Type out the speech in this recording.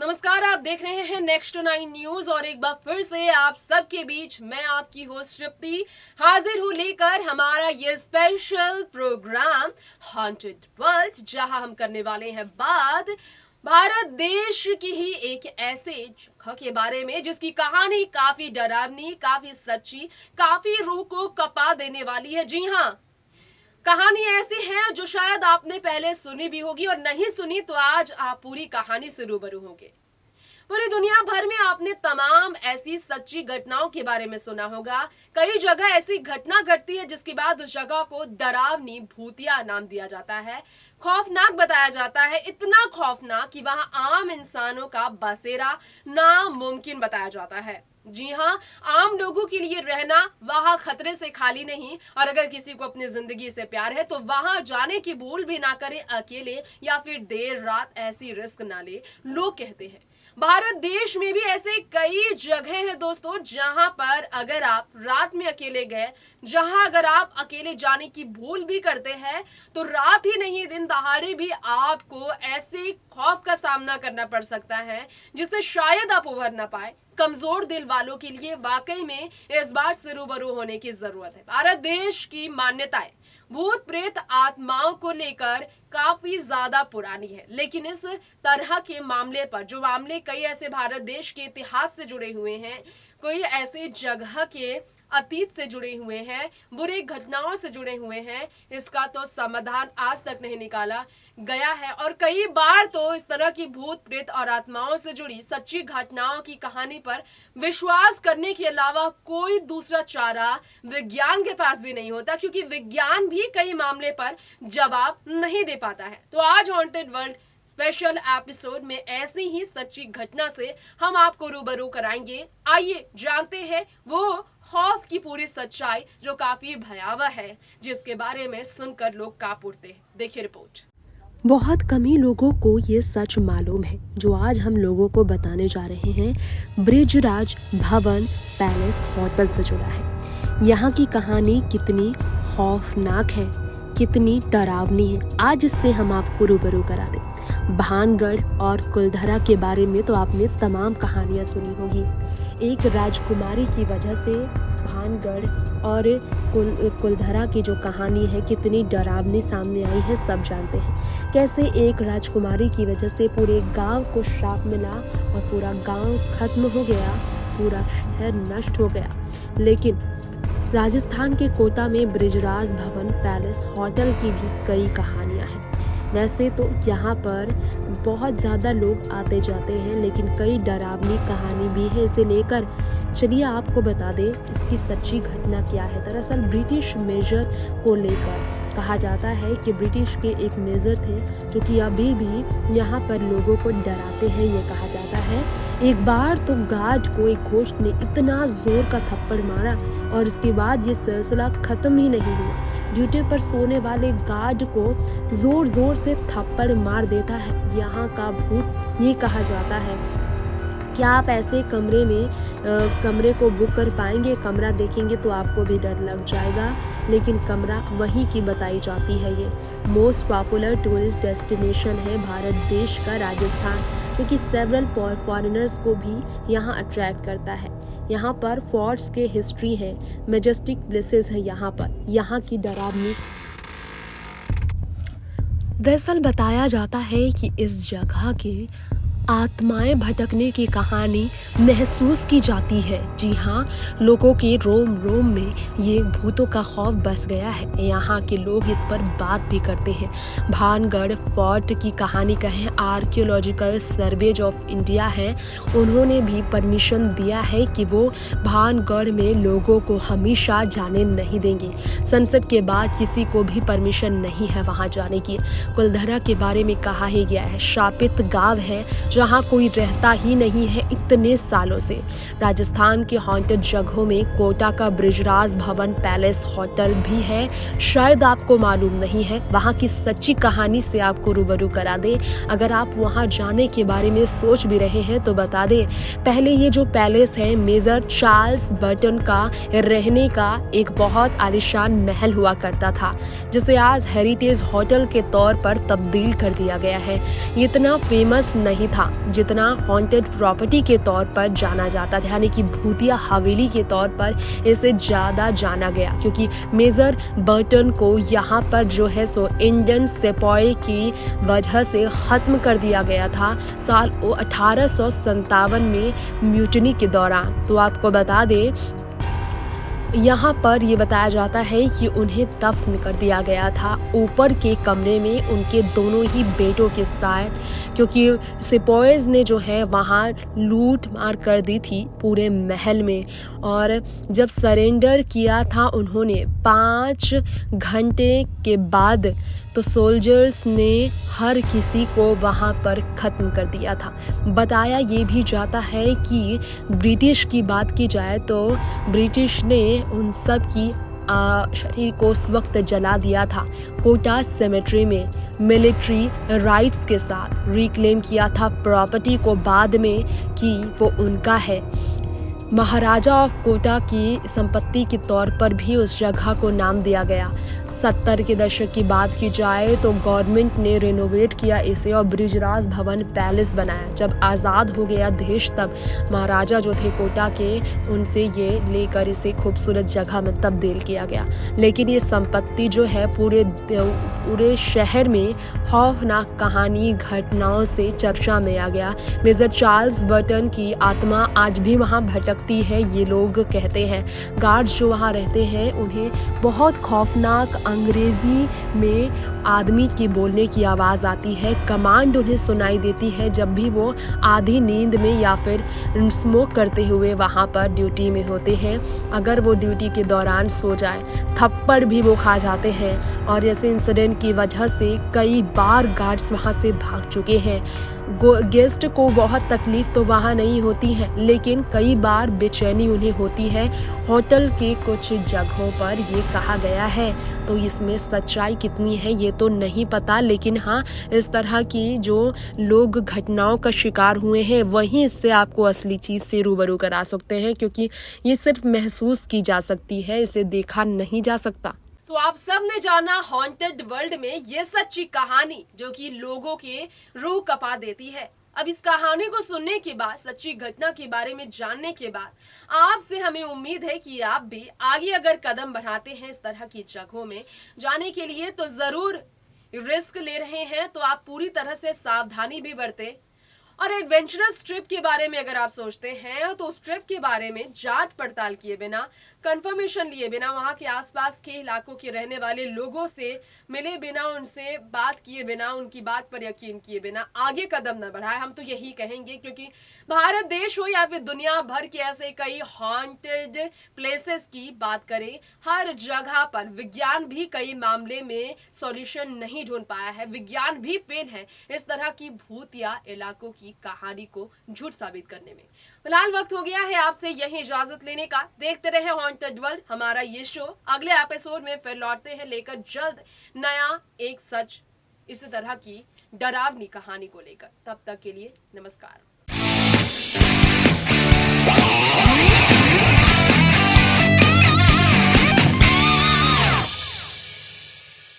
नमस्कार, आप देख रहे हैं नेक्स्ट 9 न्यूज और एक बार फिर से आप सबके बीच मैं आपकी होस्ट तृप्ति हाजिर हूँ लेकर हमारा ये स्पेशल प्रोग्राम हॉन्टेड वर्ल्ड, जहां हम करने वाले हैं बात भारत देश की ही एक ऐसे जगह के बारे में जिसकी कहानी काफी डरावनी, काफी सच्ची, काफी रूह को कपा देने वाली है। जी हाँ, कहानी ऐसी है जो शायद आपने पहले सुनी भी होगी और नहीं सुनी तो आज आप पूरी कहानी से रूबरू होंगे। पूरी दुनिया भर में आपने तमाम ऐसी सच्ची घटनाओं के बारे में सुना होगा। कई जगह ऐसी घटना घटती है जिसके बाद उस जगह को डरावनी भूतिया नाम दिया जाता है, खौफनाक बताया जाता है, इतना खौफनाक कि वहां आम इंसानों का बसेरा नामुमकिन बताया जाता है। जी हाँ, आम लोगों के लिए रहना वहां खतरे से खाली नहीं, और अगर किसी को अपनी जिंदगी से प्यार है तो वहां जाने की भूल भी ना करे अकेले या फिर देर रात, ऐसी रिस्क ना ले। लोग कहते हैं भारत देश में भी ऐसे कई जगह हैं दोस्तों, जहां पर अगर आप रात में अकेले गए, जहां अगर आप अकेले जाने की भूल भी करते हैं तो रात ही नहीं दिन दहाड़े भी आपको ऐसे खौफ का सामना करना पड़ सकता है जिससे शायद आप उभर ना पाए। कमजोर दिल वालों के लिए वाकई में इस बार से रूबरू होने की जरूरत है। भारत देश की मान्यताएं भूत प्रेत आत्माओं को लेकर काफी ज्यादा पुरानी है, लेकिन इस तरह के मामले पर जो मामले कई ऐसे भारत देश के इतिहास से जुड़े हुए हैं, कोई ऐसे जगह के अतीत से जुड़े हुए हैं, बुरी घटनाओं से जुड़े हुए हैं, इसका तो समाधान आज तक नहीं निकाला गया है। और कई बार तो इस तरह की भूत प्रेत और आत्माओं से जुड़ी सच्ची घटनाओं की कहानी पर विश्वास करने के अलावा कोई दूसरा चारा विज्ञान के पास भी नहीं होता, क्योंकि विज्ञान भी कई मामले पर जवाब नहीं दे पाता है। तो आज हॉन्टेड वर्ल्ड स्पेशल एपिसोड में ऐसी ही सच्ची घटना से हम आपको रूबरू कराएंगे। आइए जानते हैं वो खौफ की पूरी सच्चाई जो काफी भयावह है, जिसके बारे में सुनकर लोग कांप उठते हैं। देखिए रिपोर्ट। बहुत कम ही लोगों को ये सच मालूम है जो आज हम लोगों को बताने जा रहे हैं। ब्रिजराज भवन पैलेस होटल से जुड़ा है। यहाँ की कहानी कितनी खौफनाक है, कितनी डरावनी है, आज इससे हम आपको रूबरू करा दें। भानगढ़ और कुलधरा के बारे में तो आपने तमाम कहानियाँ सुनी होगी। एक राजकुमारी की वजह से भानगढ़ और कुलधरा की जो कहानी है कितनी डरावनी सामने आई है, सब जानते हैं। कैसे एक राजकुमारी की वजह से पूरे गांव को श्राप मिला और पूरा गांव खत्म हो गया, पूरा शहर नष्ट हो गया। लेकिन राजस्थान के कोटा में ब्रिजराज भवन पैलेस होटल की भी कई कहानियाँ हैं। वैसे तो यहाँ पर बहुत ज़्यादा लोग आते जाते हैं, लेकिन कई डरावनी कहानी भी है इसे लेकर। चलिए आपको बता दें इसकी सच्ची घटना क्या है। दरअसल ब्रिटिश मेजर को लेकर कहा जाता है कि ब्रिटिश के एक मेजर थे जो कि अभी भी यहाँ पर लोगों को डराते हैं। ये कहा जाता है एक बार तो गार्ड को एक घोस्ट ने इतना जोर का थप्पड़ मारा और इसके बाद ये सिलसिला खत्म ही नहीं हुआ। ड्यूटी पर सोने वाले गार्ड को जोर जोर से थप्पड़ मार देता है यहाँ का भूत। ये कहा जाता है क्या आप ऐसे कमरे को बुक कर पाएंगे? कमरा देखेंगे तो आपको भी डर लग जाएगा, लेकिन कमरा वहीं की बताई जाती है। ये मोस्ट पॉपुलर टूरिस्ट डेस्टिनेशन है भारत देश का राजस्थान, जो कि सेवरल फॉरेनर्स को भी यहाँ अट्रैक्ट करता है। यहाँ पर फोर्ट्स के हिस्ट्री है, मेजेस्टिक प्लेसेस है यहाँ पर, यहाँ की डरावनी। दरअसल बताया जाता है कि इस जगह के आत्माएं भटकने की कहानी महसूस की जाती है। जी हाँ, लोगों के रोम रोम में ये भूतों का खौफ बस गया है। यहाँ के लोग इस पर बात भी करते हैं। भानगढ़ फोर्ट की कहानी कहें, आर्कियोलॉजिकल सर्वे ऑफ इंडिया है, उन्होंने भी परमिशन दिया है कि वो भानगढ़ में लोगों को हमेशा जाने नहीं देंगे। सनसेट के बाद किसी को भी परमिशन नहीं है वहाँ जाने की। कुलधरा के बारे में कहा ही गया है शापित गांव है जहाँ कोई रहता ही नहीं है इतने सालों से। राजस्थान के हॉन्टेड जगहों में कोटा का ब्रिजराज भवन पैलेस होटल भी है, शायद आपको मालूम नहीं है। वहाँ की सच्ची कहानी से आपको रूबरू करा दे। अगर आप वहाँ जाने के बारे में सोच भी रहे हैं तो बता दे, पहले ये जो पैलेस है मेजर चार्ल्स बर्टन का रहने का एक बहुत आलीशान महल हुआ करता था, जिसे आज हेरिटेज होटल के तौर पर तब्दील कर दिया गया है। ये इतना फेमस नहीं था था जितना हॉन्टेड प्रॉपर्टी के तौर पर जाना जाता था, यानी कि भूतिया हवेली के तौर पर इसे ज़्यादा जाना गया, क्योंकि मेजर बर्टन को यहाँ पर जो है सो इंडियन सिपाही की वजह से ख़त्म कर दिया गया था साल 1857 में म्यूटनी के दौरान। तो आपको बता दें, यहाँ पर ये बताया जाता है कि उन्हें दफन कर दिया गया था ऊपर के कमरे में उनके दोनों ही बेटों के साथ, क्योंकि सिपाहीज ने जो है वहाँ लूट मार कर दी थी पूरे महल में। और जब सरेंडर किया था उन्होंने 5 घंटे के बाद, तो सोल्जर्स ने हर किसी को वहाँ पर ख़त्म कर दिया था। बताया ये भी जाता है कि ब्रिटिश की बात की जाए तो ब्रिटिश ने उन सब की शरीर को उस वक्त जला दिया था। कोटा सेमेट्री में मिलिट्री राइट्स के साथ रिक्लेम किया था प्रॉपर्टी को बाद में कि वो उनका है। महाराजा ऑफ कोटा की संपत्ति के तौर पर भी उस जगह को नाम दिया गया। 70 के दशक की बात की जाए तो गवर्नमेंट ने रिनोवेट किया इसे और बृजराज भवन पैलेस बनाया। जब आज़ाद हो गया देश तब महाराजा जो थे कोटा के, उनसे ये लेकर इसे खूबसूरत जगह में तब्दील किया गया। लेकिन ये संपत्ति जो है पूरे शहर में खौफनाक कहानी घटनाओं से चर्चा में आ गया। मेजर चार्ल्स बर्टन की आत्मा आज भी वहाँ भटकती है, ये लोग कहते हैं। गार्ड्स जो वहाँ रहते हैं उन्हें बहुत खौफनाक अंग्रेजी में आदमी की बोलने की आवाज़ आती है। कमांड उन्हें सुनाई देती है जब भी वो आधी नींद में या फिर स्मोक करते हुए वहाँ पर ड्यूटी में होते हैं। अगर वो ड्यूटी के दौरान सो जाए, थप्पड़ भी वो खा जाते हैं। और ऐसे इंसिडेंट की वजह से कई बार गार्ड्स वहाँ से भाग चुके हैं। गेस्ट को बहुत तकलीफ तो वहाँ नहीं होती है, लेकिन कई बार बेचैनी उन्हें होती है। होटल के कुछ जगहों पर ये कहा गया है, तो इसमें सच्चाई कितनी है ये तो नहीं पता, लेकिन हाँ, इस तरह की जो लोग घटनाओं का शिकार हुए हैं वहीं इससे आपको असली चीज़ से रूबरू करा सकते हैं, क्योंकि ये सिर्फ महसूस की जा सकती है, इसे देखा नहीं जा सकता। तो आप सब ने जाना हॉन्टेड वर्ल्ड में ये सच्ची कहानी जो कि लोगों के रूह कपा देती है। अब इस कहानी को सुनने के बाद, सच्ची घटना के बारे में जानने के बाद, आपसे हमें उम्मीद है कि आप भी आगे अगर कदम बढ़ाते हैं इस तरह की जगहों में जाने के लिए, तो जरूर रिस्क ले रहे हैं तो आप पूरी तरह से सावधानी भी बरतें। और एडवेंचरस ट्रिप के बारे में अगर आप सोचते हैं तो उस ट्रिप के बारे में जांच पड़ताल किए बिना, कंफर्मेशन लिए बिना, वहां के आसपास के इलाकों के रहने वाले लोगों से मिले बिना, उनसे बात किए बिना, उनकी बात पर यकीन किए बिना आगे कदम न बढ़ाए। हम तो यही कहेंगे, क्योंकि भारत देश हो या फिर दुनिया भर के ऐसे कई हॉन्टेड प्लेसेस की बात करें, हर जगह पर विज्ञान भी कई मामले में सॉल्यूशन नहीं ढूंढ पाया है। विज्ञान भी फेल है इस तरह की भूतिया इलाकों की कहानी को झूठ साबित करने में। फिलहाल वक्त हो गया है आपसे यही इजाजत लेने का। देखते रहे हॉन्टेड वर्ल्ड, हमारा ये शो। अगले एपिसोड में फिर लौटते हैं लेकर जल्द नया एक सच इसी तरह की डरावनी कहानी को लेकर। तब तक के लिए नमस्कार।